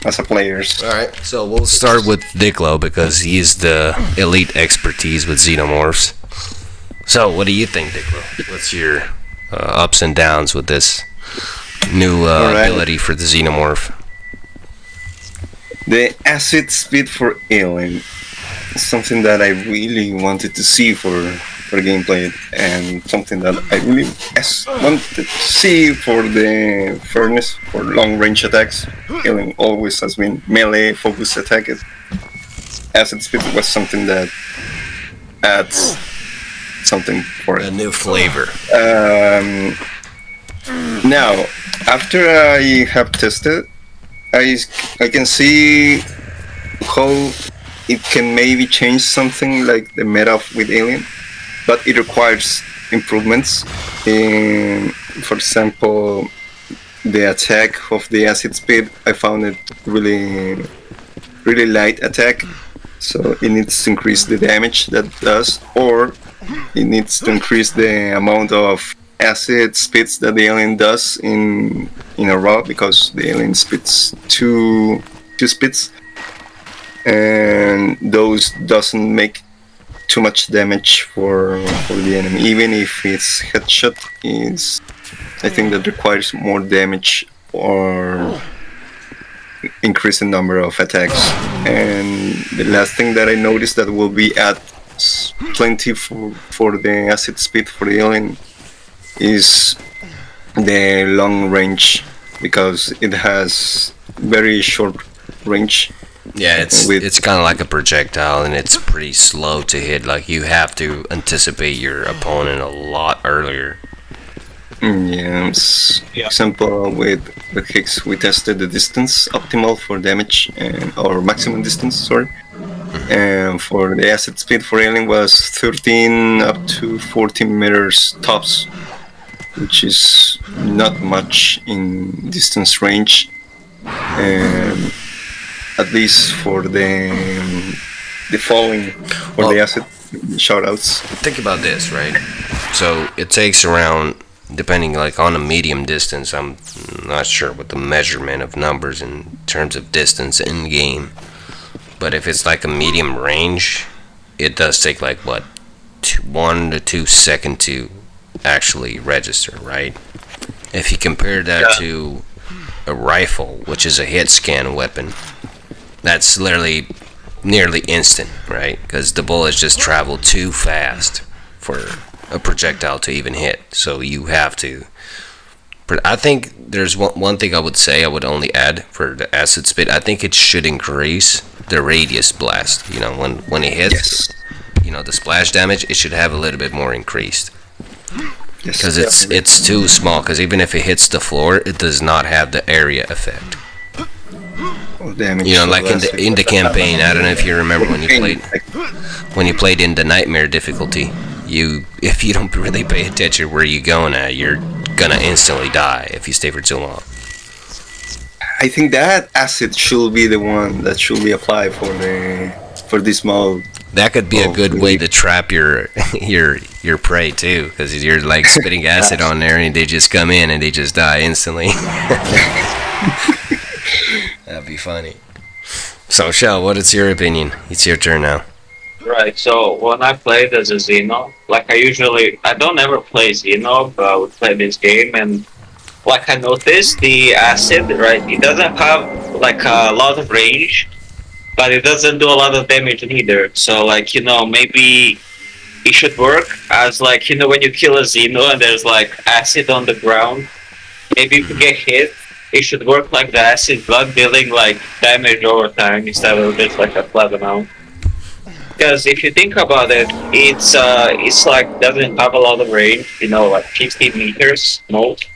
as a players. All right, so we'll start with Diklo because he's the elite expertise with xenomorphs. So, what do you think, Diklo? What's your ups and downs with this new ability for the xenomorph? The acid speed for Alien is something that I really wanted to see for gameplay, and something that I really wanted to see for the fairness for long range attacks. Alien always has been melee focused attack. Acid speed was something that adds something for it. A new flavor. Now, after I have tested, I can see how it can maybe change something like the meta with Alien, but it requires improvements. For example, the attack of the acid speed, I found it really light attack, so it needs to increase the damage that it does, or it needs to increase the amount of acid spits that the alien does in a row, because the alien spits two spits, and those doesn't make too much damage for the enemy. Even if its headshot is, I think that requires more damage or increase the number of attacks. And the last thing that I noticed that will be at plenty for the acid speed for the alien is the long range, because it has very short range. Yeah, it's kind of like a projectile, and it's pretty slow to hit. Like, you have to anticipate your opponent a lot earlier. Yes. For example, with Higgs, we tested the distance optimal for damage, or maximum distance, sorry. And for the acid speed for alien was 13 up to 14 meters tops, which is not much in distance range. At least for the falling or the acid shoutouts. Think about this, right? So it takes around, depending like on a medium distance, I'm not sure what the measurement of numbers in terms of distance in game, but if it's like a medium range, it does take like 1 to 2 seconds to actually register, right? If you compare that to a rifle, which is a hit scan weapon, that's literally nearly instant, right? Because the bullets just travel too fast for a projectile to even hit. So you have to. I think there's one thing I would only add for the acid spit. I think it should increase the radius blast. You know, when it hits, you know, the splash damage, it should have a little bit more increased. Because it's too small. Because even if it hits the floor, it does not have the area effect. Damage, you know, like in the campaign, I don't know if you remember when you played in the nightmare difficulty. If you don't really pay attention where you're going at, you're gonna instantly die if you stay for too long. I think that acid should be the one that should be applied for this mode. That could be a good way to trap your prey too, because you're like spitting acid on there and they just come in and they just die instantly. That'd be funny. So, Shell, what is your opinion? It's your turn now. Right, so when I played as a Xeno, like I don't ever play Xeno, but I would play this game, and like I noticed the acid, right, it doesn't have like a lot of range, but it doesn't do a lot of damage neither. So like, you know, maybe it should work as like, you know, when you kill a Xeno and there's like acid on the ground, maybe if you get hit, it should work like the acid blood, dealing like damage over time instead of just like a flat amount. Because if you think about it, it's like doesn't have a lot of range, you know, like 15 meters most,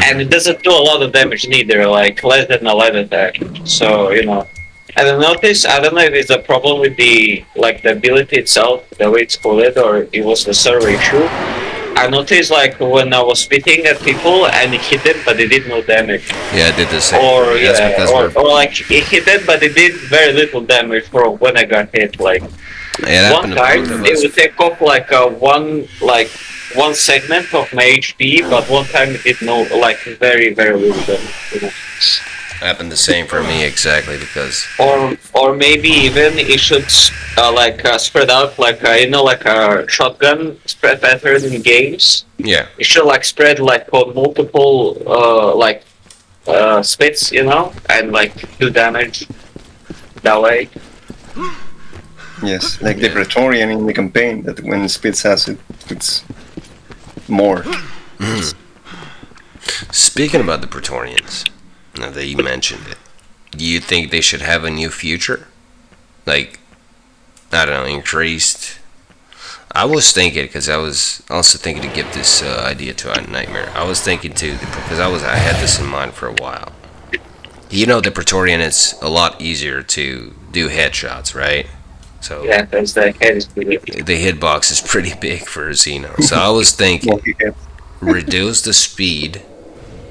and it doesn't do a lot of damage neither, like less than a light attack. So you know, I don't know if it's a problem with the ability itself, the way it's coded, or it was the server issue. I noticed like when I was spitting at people and it hit them, but it did no damage. Yeah, it did the same. Or like it hit them, but it did very little damage for when I got hit. Like one time, it would take off like one segment of my HP, but one time it did no very very little damage. You know? Happened the same for me exactly because or maybe even it should spread out like like a shotgun spread pattern in games. yeah, It should like spread like on multiple spits, and like do damage that way. Yes, like the Yeah. Praetorian in the campaign, that when Spitz has it, it's more. Speaking about the Praetorians, now that you mentioned it, do you think they should have a new future? Like, I don't know, increased. I was thinking because I was also thinking to give this idea to a nightmare. I was thinking too because I had this in mind for a while. The Praetorian is a lot easier to do headshots, right? So Yeah, because the head is pretty. the hitbox is pretty big for a Xeno. So I was thinking Multi-hit. reduce the speed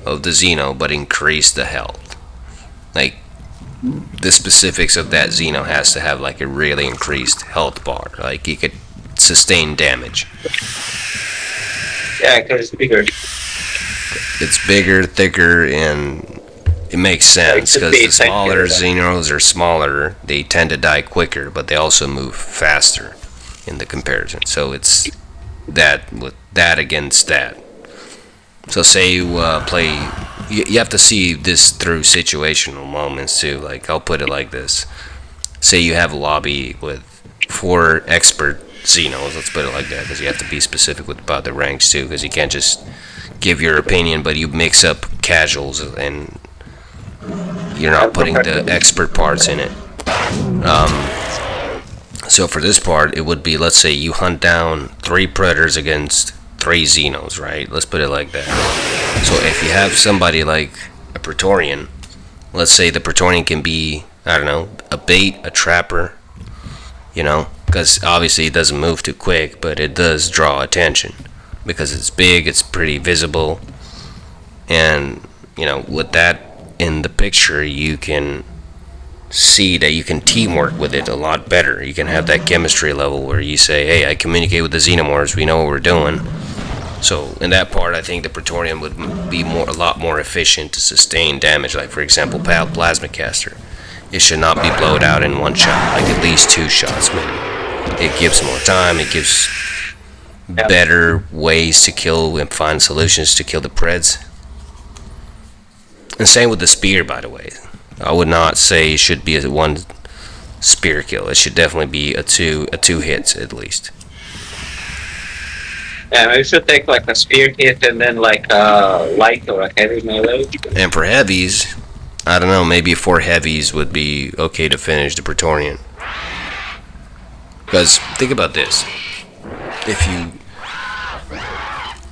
of the Xeno but increase the health. Like the specifics of that Xeno has to have like a really increased health bar. Like he could sustain damage. Yeah, because it's bigger. It's bigger, thicker, and it makes sense It could because be the smaller tankier, Xenos are smaller. They tend to die quicker, but they also move faster in the comparison. So it's that with that against that. So say you play, you have to see this through situational moments too. Like I'll put it like this: say you have a lobby with 4 expert Xenos. Let's put it like that because you have to be specific about the ranks too, because you can't just give your opinion, but you mix up casuals and you're not putting the expert parts in it. So for this part, it would be, let's say you hunt down 3 predators against 3 Xenos, right? Let's put it like that. So if you have somebody like a Praetorian, let's say the Praetorian can be, I don't know, a bait, a trapper, because obviously it doesn't move too quick, but it does draw attention because it's big, it's pretty visible, and with that in the picture, you can see that you can teamwork with it a lot better. You can have that chemistry level where you say, hey, I communicate with the Xenomorphs, we know what we're doing. So in that part, I think the Praetorian would be a lot more efficient to sustain damage. Like for example, Plasma Caster, it should not be blowed out in one shot, like at least 2 shots maybe. It gives more time, it gives better ways to kill and find solutions to kill the Preds. And same with the spear, by the way. I would not say it should be a 1 spear kill. It should definitely be a two hits at least. Yeah, maybe we should take like a spear hit and then like a light or a heavy melee. And for heavies, I don't know, maybe 4 heavies would be okay to finish the Praetorian. Because think about this.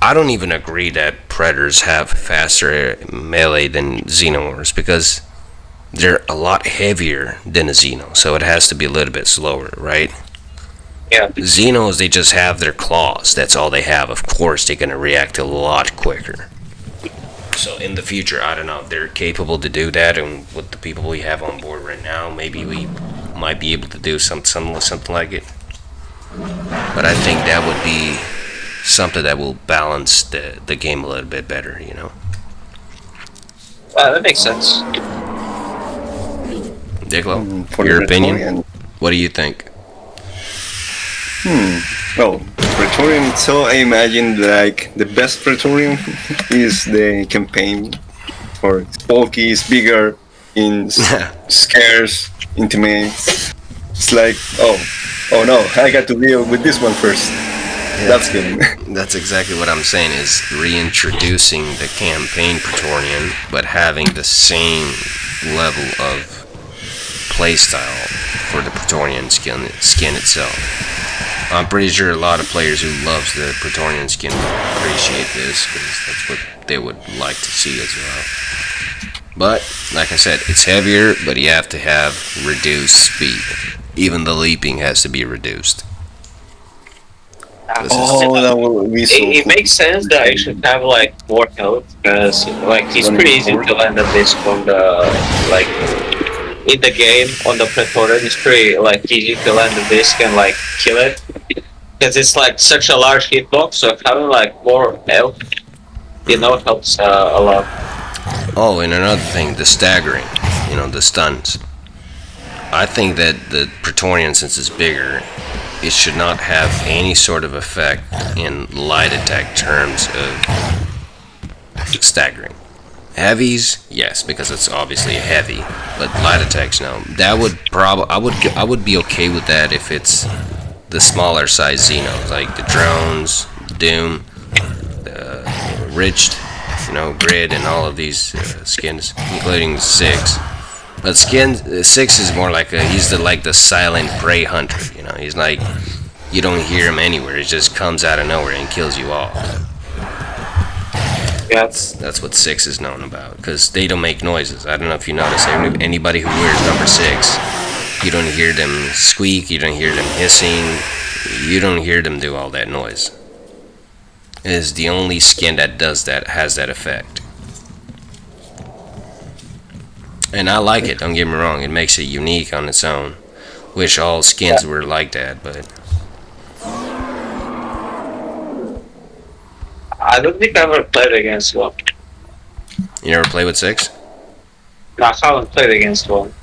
I don't even agree that Predators have faster melee than Xenomorphs because they're a lot heavier than a Xeno, so it has to be a little bit slower, right? Yeah. Xenos, they just have their claws. That's all they have. Of course, they're going to react a lot quicker. So in the future, I don't know if they're capable to do that, and with the people we have on board right now, maybe we might be able to do something like it. But I think that would be something that will balance the game a little bit better, That makes sense. Diclo, For your the opinion? Praetorian. What do you think? Well, Praetorian itself, I imagine like the best Praetorian is the campaign. For it's bulky, it's bigger, scarce, intimate. It's like, oh no, I got to deal with this one first. That's good. That's exactly what I'm saying, is reintroducing the campaign Praetorian, but having the same level of playstyle for the Praetorian skin itself. I'm pretty sure a lot of players who loves the Praetorian skin will appreciate this, because that's what they would like to see as well. But, like I said, it's heavier, but you have to have reduced speed. Even the leaping has to be reduced. That will be so It cool. makes sense that I should have like more health because like it's pretty easy to land a disc on the like in the game on the Praetorian. It's pretty like easy to land the disc and like kill it because it's like such a large hitbox. So having like more health, helps a lot. Oh, and another thing, the staggering, the stuns. I think that the Praetorian, since it's bigger, it should not have any sort of effect in light attack terms of staggering. Heavies, yes, because it's obviously a heavy, but light attacks, no. That would I would be okay with that if it's the smaller size Xenos, like the drones, Doom, the Riched, Grid, and all of these skins, including 6. But 6 is more like he's the silent prey hunter. He's like, you don't hear him anywhere. It just comes out of nowhere and kills you all. Yeah. That's what 6 is known about, because they don't make noises. I don't know if you notice, anybody who wears number 6, you don't hear them squeak, you don't hear them hissing, you don't hear them do all that noise. It is the only skin that does that, has that effect. And I like it, don't get me wrong, it makes it unique on its own. Wish all skins were like that, but I don't think I ever played against one. you never play with 6? No, I haven't played against one.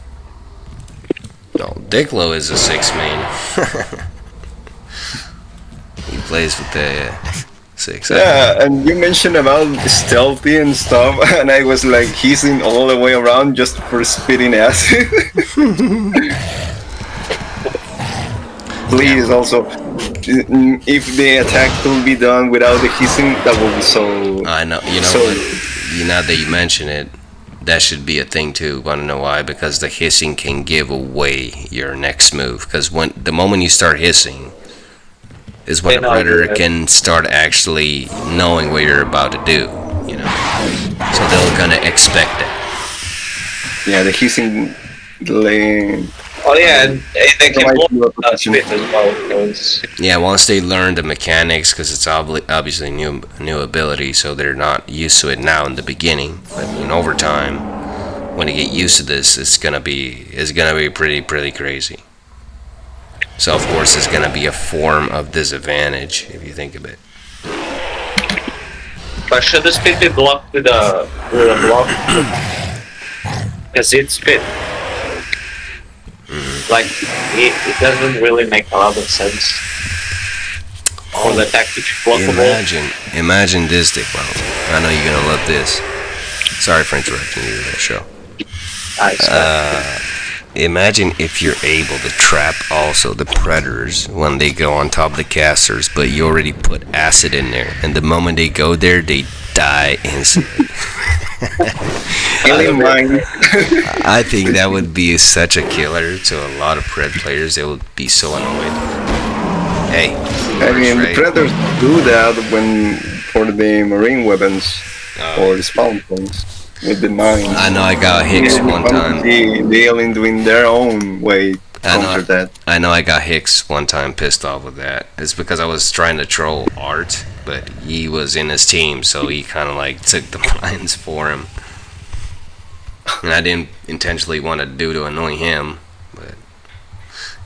No, Diclo is a 6 main. He plays with the 6. Yeah, and you mentioned about stealthy and stuff, and I was like hissing all the way around just for spitting acid. Please, also, if the attack could be done without the hissing, that would be so. I know, now that you mention it, that should be a thing too. Want to know why? Because the hissing can give away your next move. Because the moment you start hissing, is when a predator can start actually knowing what you're about to do. So they're gonna expect that. Yeah, the hissing lane. Oh yeah, and they can block spit as well. Yeah, once they learn the mechanics, because it's obviously new ability, so they're not used to it now in the beginning. But over time, when they get used to this, it's gonna be pretty crazy. So of course, it's gonna be a form of disadvantage if you think of it. But should the spit be blocked with a block? Because it's spit. Like, it doesn't really make a lot of sense for the tactic blockable. Imagine this, Dick. Well, I know you're gonna love this. Sorry for interrupting you with that show. Imagine if you're able to trap also the predators when they go on top of the casters, but you already put acid in there, and the moment they go there, they die instantly. I think that would be such a killer to a lot of Pred players. They would be so annoyed. Hey, the Predators do that for the marine weapons or the spawn points with the mines. I know I got Hicks one time. The alien doing their own way to counter that. I know I got Hicks one time pissed off with that. It's because I was trying to troll Art, but he was in his team, so he kind of like took the mines for him. And I didn't intentionally want to do to annoy him, but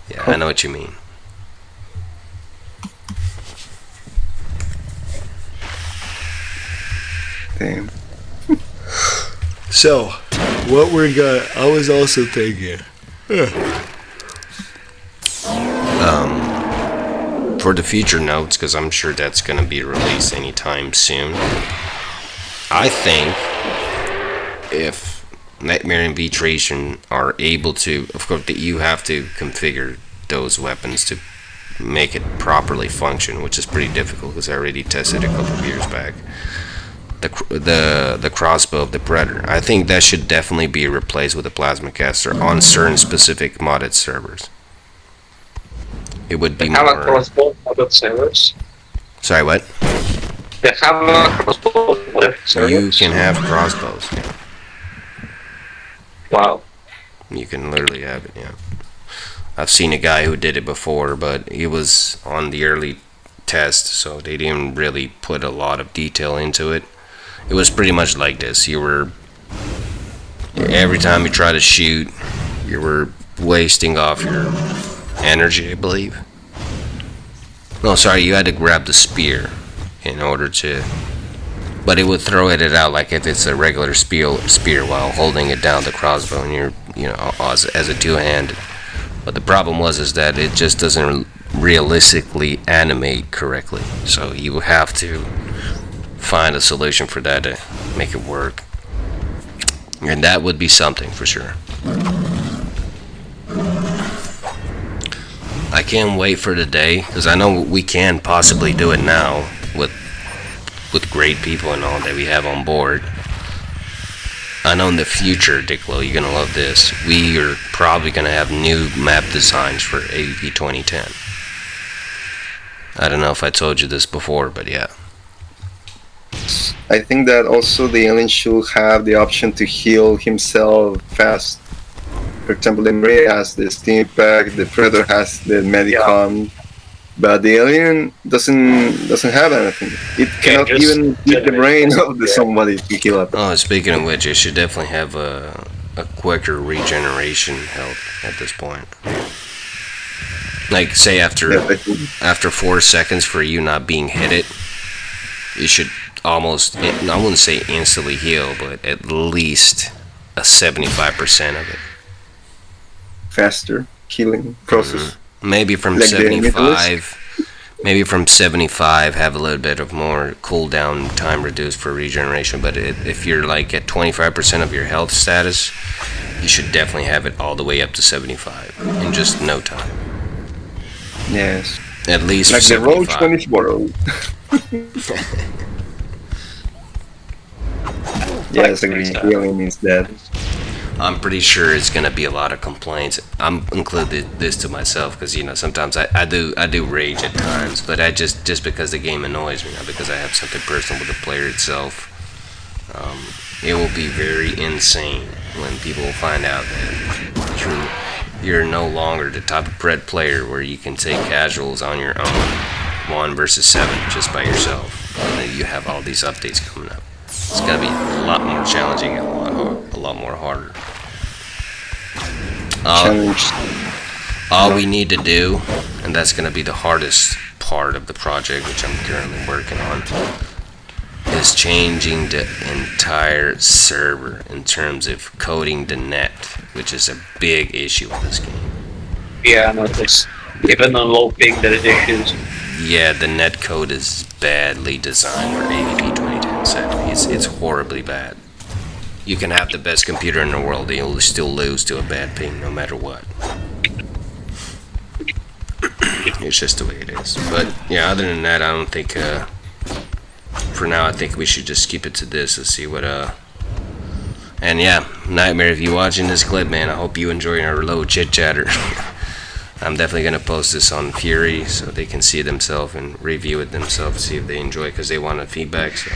yeah, I know what you mean. Damn. So, I was also thinking, for the future notes, because I'm sure that's going to be released anytime soon. I think if Nightmare and Vhetration are able to, of course, that you have to configure those weapons to make it properly function, which is pretty difficult because I already tested a couple of years back. The crossbow of the Predator, I think that should definitely be replaced with a plasma caster on certain specific modded servers. It would be more. Have a crossbow modded servers. Sorry, what? They have a crossbow modded servers. You can have crossbows. Yeah. Wow. You can literally have it. Yeah. I've seen a guy who did it before, but he was on the early test, so they didn't really put a lot of detail into it. It was pretty much like this. Every time you try to shoot, you were wasting off your energy, I believe. No, sorry, you had to grab the spear in order to. but it would throw it out like if it's a regular spear while holding it down the crossbow, and you're as a two-handed. But the problem is that it just doesn't realistically animate correctly. So you have to find a solution for that to make it work, and that would be something for sure. I can't wait for the day, because I know we can possibly do it now with great people and all that we have on board. I know in the future, Diclo, you're gonna love this. We are probably gonna have new map designs for AVP 2010. I don't know if I told you this before, but yeah. I think that also the alien should have the option to heal himself fast. For example, the Maria has the steam pack, the Predator has the Medicom, but the alien doesn't have anything. It cannot even hit the brain of somebody to heal up. Oh, speaking of which, it should definitely have a quicker regeneration health at this point. Like, say after 4 seconds for you not being hit it should almost, I wouldn't say instantly heal, but at least a 75% of it. Faster healing process. Maybe from like 75. Maybe from 75, have a little bit of more cooldown time reduced for regeneration. But if you're like at 25% of your health status, you should definitely have it all the way up to 75 in just no time. Yes. At least like the roach when it's borrowed. Yes, the alien means dead. I'm pretty sure it's gonna be a lot of complaints. I'm included this to myself because sometimes I do rage at times, but I just because the game annoys me, not because I have something personal with the player itself. It will be very insane when people find out that you're no longer the type of pred player where you can take casuals on your own, 1 versus 7 just by yourself, and then you have all these updates coming up. It's gonna be a lot more challenging and a lot more harder. All we need to do, and that's gonna be the hardest part of the project, which I'm currently working on, is changing the entire server in terms of coding the net, which is a big issue with this game. Yeah, I noticed. Even on low ping, there's issues. Yeah, the net code is badly designed for AVP 2010 sadly. It's horribly bad. You can have the best computer in the world, and you'll still lose to a bad ping no matter what. It's just the way it is. But yeah, other than that, I don't think for now I think we should just keep it to this and see what and yeah, Nightmare, if you're watching this clip, man, I hope you enjoying our little chit chatter. I'm definitely gonna post this on Fury so they can see it themselves and review it themselves, see if they enjoy it, because they wanted feedback. So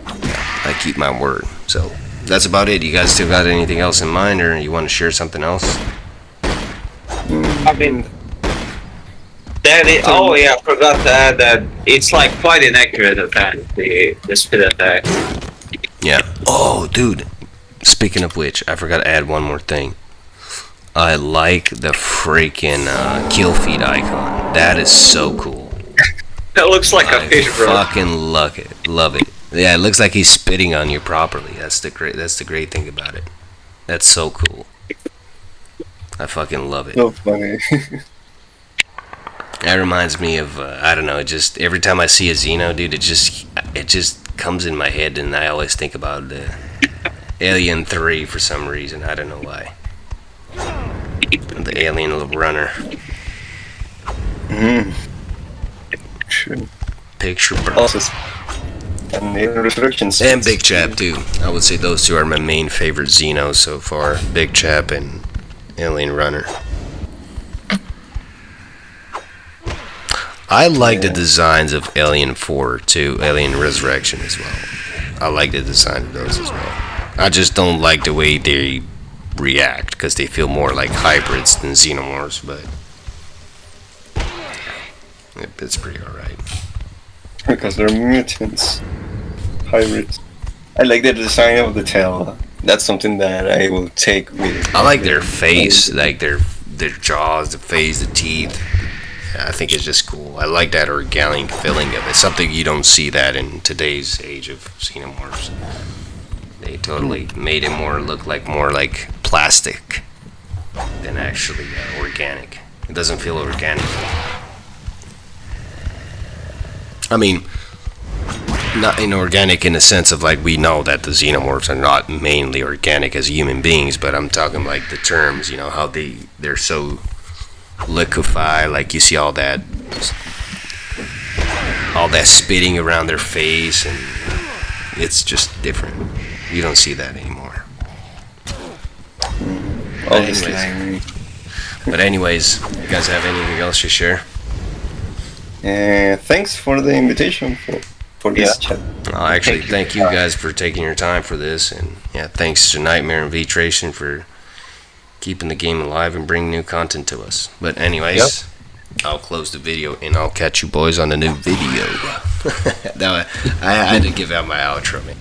I keep my word. So that's about it. You guys still got anything else in mind, or you want to share something else? I mean, oh yeah, I forgot to add that it's like quite inaccurate attack, the speed attack. Yeah. Oh, dude. Speaking of which, I forgot to add one more thing. I like the freaking kill feed icon. That is so cool. That looks like a fish, bro. I fucking love it. Yeah, it looks like he's spitting on you properly. That's the great thing about it. That's so cool. I fucking love it. So funny. That reminds me of I don't know. Just every time I see a Xeno, dude, it just comes in my head, and I always think about the Alien 3 for some reason. I don't know why. The alien little runner. Picture perfect. And resurrections. And Big Chap too. I would say those two are my main favorite Xenos so far. Big Chap and Alien Runner. I like the designs of Alien 4 to Alien Resurrection as well. I like the design of those as well. I just don't like the way they react, because they feel more like hybrids than xenomorphs, but it's pretty alright. Because they're mutants. Hybrids. I like the design of the tail. That's something that I will take with. I like their face, like their jaws, the face, the teeth. I think it's just cool. I like that organic feeling of it. Something you don't see that in today's age of xenomorphs. They totally made it look more like plastic than actually organic. It doesn't feel organic. I mean, not inorganic in the sense of like we know that the xenomorphs are not mainly organic as human beings, but I'm talking like the terms, how they're so liquefied, like you see all that spitting around their face, and it's just different. You don't see that anymore. But anyways, you guys have anything else to share? Thanks for the invitation for this chat. Actually, thank you guys for taking your time for this, and thanks to Nightmare and Vhetration for keeping the game alive and bringing new content to us. But anyways, I'll close the video and I'll catch you boys on the new video. Now I had to give out my outro, man.